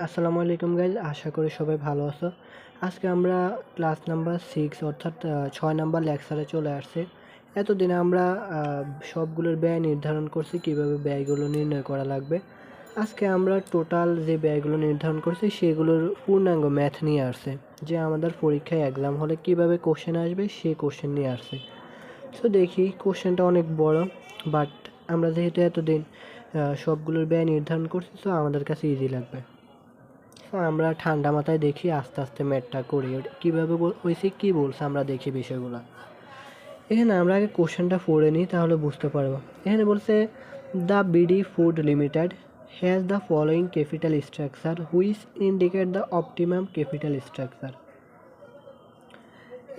আসসালামু আলাইকুম গাইজ, আশা করি সবাই ভালো আছো। আজকে আমরা ক্লাস নাম্বার 6 অর্থাৎ 6 নাম্বার লেকচারে চলে আসছি। এতদিনে আমরা সবগুলোর ব্যয় নির্ধারণ করছি, কিভাবে ব্যয়গুলো নির্ণয় করা লাগবে। আজকে আমরা টোটাল যে ব্যয়গুলো নির্ধারণ করছি সেগুলোর পূর্ণাঙ্গ ম্যাথ নিয়ে আসছে, যে আমাদের পরীক্ষায় এক্সাম হলে কিভাবে কোশ্চেন আসবে সেই কোশ্চেন নিয়ে আসছে। সো দেখি, কোশ্চেনটা অনেক বড়, বাট আমরা যেহেতু এতদিন সবগুলোর ব্যয় নির্ধারণ করছি, সো আমাদের কাছে ইজি লাগবে। আমরা ঠান্ডা মাথায় দেখি, আস্তে আস্তে ম্যাথটা করি। কীভাবে হয়েছে, কী বলছে আমরা দেখি বিষয়গুলো। এখানে আমরা আগে কোশ্চেনটা পড়ে নিই, তাহলে বুঝতে পারবো। এখানে বলছে the BD food limited has the following capital structure which indicate the optimum capital structure.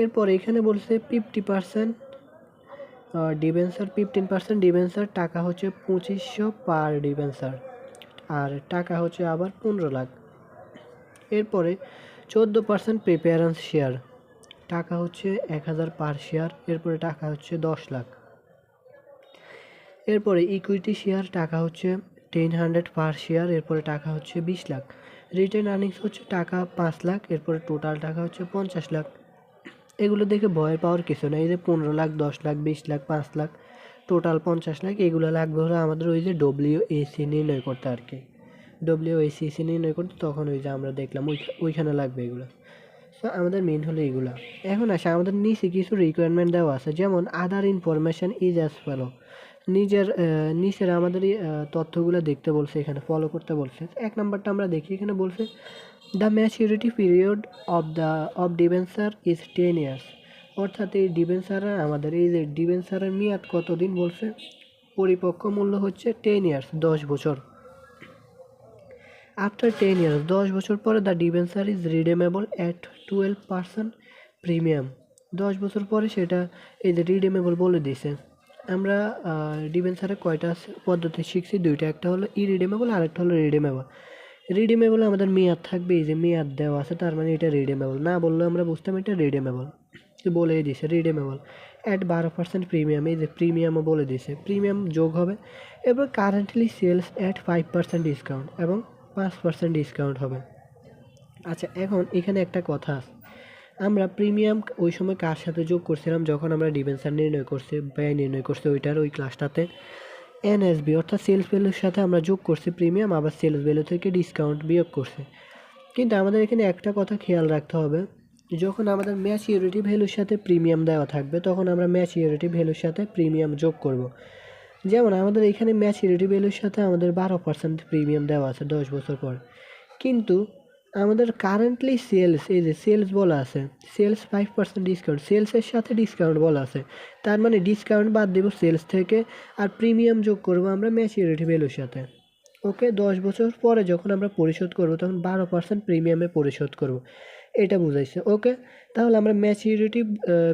এরপর এখানে বলছে 50% ডিবেঞ্চার, 15% ডিবেঞ্চার, টাকা হচ্ছে 2500 পার ডিবেঞ্চার, আর টাকা হচ্ছে আবার 15 লাখ। এরপরে 14% প্রিফারেন্স শেয়ার, টাকা হচ্ছে 1000 পার শেয়ার, এরপরে টাকা হচ্ছে 10 লাখ। এরপরে ইকুইটি শেয়ার, টাকা হচ্ছে 1000 পার শেয়ার, এরপরে টাকা হচ্ছে 20 লাখ। রিটেন আর্নিংস হচ্ছে টাকা 5 লাখ, এরপরে টোটাল টাকা হচ্ছে 50 লাখ। এগুলো দেখে ভয় পাওয়ার কিছু নেই। এই যে 15 লাখ, 10 লাখ, 20 লাখ, 5 লাখ, টোটাল 50 লাখ, এগুলো লাগবে হলো আমাদের ওই যে WAC নির্ণয় করতে আর কি। WACC নির্ণয় করতে, তখন ওই যে আমরা দেখলাম ওইখানে লাগবে এগুলো। সো আমাদের মেন হলো এগুলো। এখন আসে আমাদের নিচে কিছু রিকোয়ারমেন্ট দেওয়া আছে, যেমন আদার ইনফরমেশন ইজ অ্যাজ ফলো। নিচের আমাদের তথ্যগুলো দেখতে বলছে, এখানে ফলো করতে বলছে। 1 নাম্বারটা আমরা দেখি, এখানে বলছে the maturity period of debenture is 10 years. অর্থাৎ এই ডিবেঞ্চারের যে ডিবেঞ্চারের মেয়াদ কতদিন বলছে, পরিপক্ক মূল্য হচ্ছে 10 ইয়ার্স, 10 বছর। আফটার 10 ইয়ার্স, 10 বছর পরে the debenture is redeemable at 12% premium. 10 বছর পরে সেটা এই যে রিডেমেবল বলে দিয়েছে। আমরা ডিবেঞ্চারে কয়টা পদ্ধতি শিখছি, দুইটা, একটা হলো ইরিডেমেবল আর একটা হলো রিডেমেবল। রিডেমেবল আমাদের মেয়াদ থাকবে, এই যে মেয়াদ দেওয়া আছে, তার মানে এটা রিডেমেবল না বললে আমরা বুঝতাম এটা রিডেমেবল। বলেই দিছে রিডেমেবল অ্যাট 12% প্রিমিয়াম, এই যে প্রিমিয়ামও বলে দিছে, প্রিমিয়াম যোগ হবে। এবার কারেন্টলি সেলস অ্যাট 5% ডিসকাউন্ট এবং 5% ডিসকাউন্ট হবে। আচ্ছা, এখন এখানে একটা কথা আছে, আমরা প্রিমিয়াম ওই সময় কার সাথে যোগ করছিলাম, যখন আমরা ডিবেঞ্চার নির্ণয় করছি, ব্যয় নির্ণয় করছি, ওই ক্লাসটাতে NSB অর্থাৎ সেলস ভ্যালুর সাথে আমরা যোগ করছি প্রিমিয়াম, আবার সেলস ভ্যালু থেকে ডিসকাউন্ট বিয়োগ করছি। কিন্তু আমাদের এখানে একটা কথা খেয়াল রাখতে হবে, যখন আমাদের ম্যাচিউরিটি ভ্যালুর সাথে প্রিমিয়াম দেওয়া থাকবে, তখন আমরা ম্যাচিউরিটি ভ্যালুর সাথে প্রিমিয়াম যোগ করব। যেমন আমাদের এখানে ম্যাচিউরিটি ভ্যালুর সাথে আমাদের 12% প্রিমিয়াম দেওয়া আছে 10 বছর পর, কিন্তু আমাদের কারেন্টলি সেলস, এই যে সেলস বলা আছে, সেলস 5% ডিসকাউন্ট, সেলসের সাথে ডিসকাউন্ট বলা আছে, তার মানে ডিসকাউন্ট বাদ দেব সেলস থেকে, আর প্রিমিয়াম যোগ করব আমরা ম্যাচিউরিটি ভ্যালুর সাথে। ওকে, 10 বছর পরে যখন আমরা পরিশোধ করব, তখন 12% প্রিমিয়ামে পরিশোধ করব, এটা বুঝাইছে। ওকে, তাহলে আমরা ম্যাচিউরিটি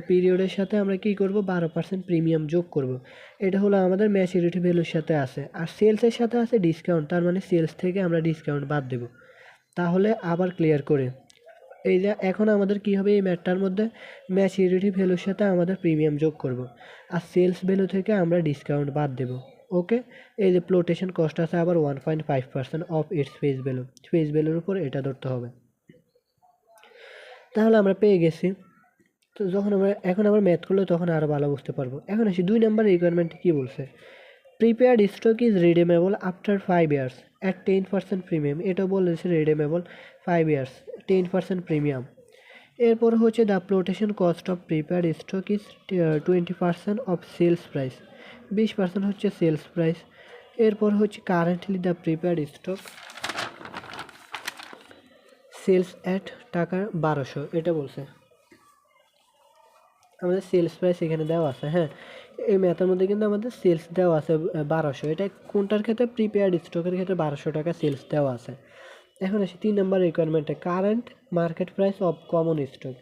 পিরিয়ডের সাথে আমরা কি করব, 12% প্রিমিয়াম যোগ করব। এটা হলো আমাদের ম্যাচিউরিটি ভ্যালুর সাথে আছে, আর সেলসের সাথে আছে ডিসকাউন্ট, তার মানে সেলস থেকে আমরা ডিসকাউন্ট বাদ দেব। তাহলে আবার ক্লিয়ার করে, এই যে এখন আমাদের কি হবে, এই ম্যাটটার মধ্যে ম্যাচিউরিটি ভ্যালুর সাথে আমাদের প্রিমিয়াম যোগ করব, আর সেলস ভ্যালু থেকে আমরা ডিসকাউন্ট বাদ দেব। ওকে, এই যে ফ্লোটেশন কস্ট আছে আবার 1.5% of its face value, face ভ্যালুর উপর এটা ধরতে হবে। তাহলে আমরা পেয়ে গেছি। তো যখন এখন আমরা ম্যাথ করলে তখন আরও ভালো বুঝতে পারবো। এখন আসি 2 নাম্বার রিকোয়ারমেন্টে কী বলছে, preferred stock is redeemable after 5 years at 10% premium. এটাও বলেছে রিডেমেবল 5 ইয়ার্স, 10% প্রিমিয়াম। এরপর হচ্ছে the flotation cost of preferred stock is 20% of sales price, 20% হচ্ছে সেলস প্রাইস। এরপর হচ্ছে currently the preferred stock sells at টাকা 1200, এটা বলছে। আমাদের সেলস প্রাইস এখানে দেওয়া আছে। হ্যাঁ, এই ম্যাথের মধ্যে কিন্তু আমাদের সেলস দেওয়া আছে 1200। এটা কোনটার ক্ষেত্রে, প্রিপেয়ার্ড স্টকের ক্ষেত্রে 1200 টাকা সেলস দেওয়া আছে। এখন আসি 3 নম্বর রিকোয়ারমেন্টে, current market price of common stock.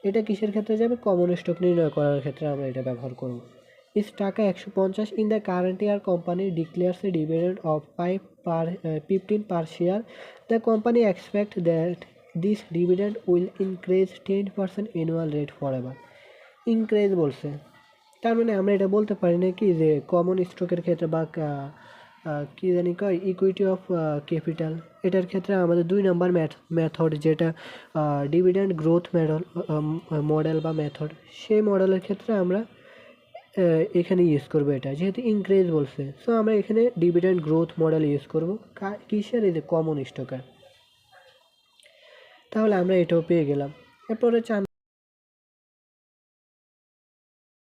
এটা কিসের ক্ষেত্রে যাবে, কমন স্টক নির্ণয় করার ক্ষেত্রে আমরা এটা ব্যবহার করব। ইস টাকা 150 in the current year company declares A dividend of 15 per share. The company expect that this dividend will increase 10% annual rate for ever. Increase বলছে, তার মানে আমরা এটা বলতে পারি না কি যে কমন স্টকের ক্ষেত্রে বা কি জানি কয় ইকুইটি অফ ক্যাপিটাল, এটার ক্ষেত্রে আমাদের 2 নাম্বার মেথড যেটা ডিভিডেন্ড গ্রোথ মডেল বা মেথড, সেই মডেলের ক্ষেত্রে আমরা এখানে ইউজ করবো এটা, যেহেতু ইনক্রিজ বলছে, সো আমরা এখানে ডিভিডেন্ড গ্রোথ মডেল ইউজ করবো কিসের, এই যে কমন স্টকের। তাহলে আমরা এটাও পেয়ে গেলাম। এরপরে 4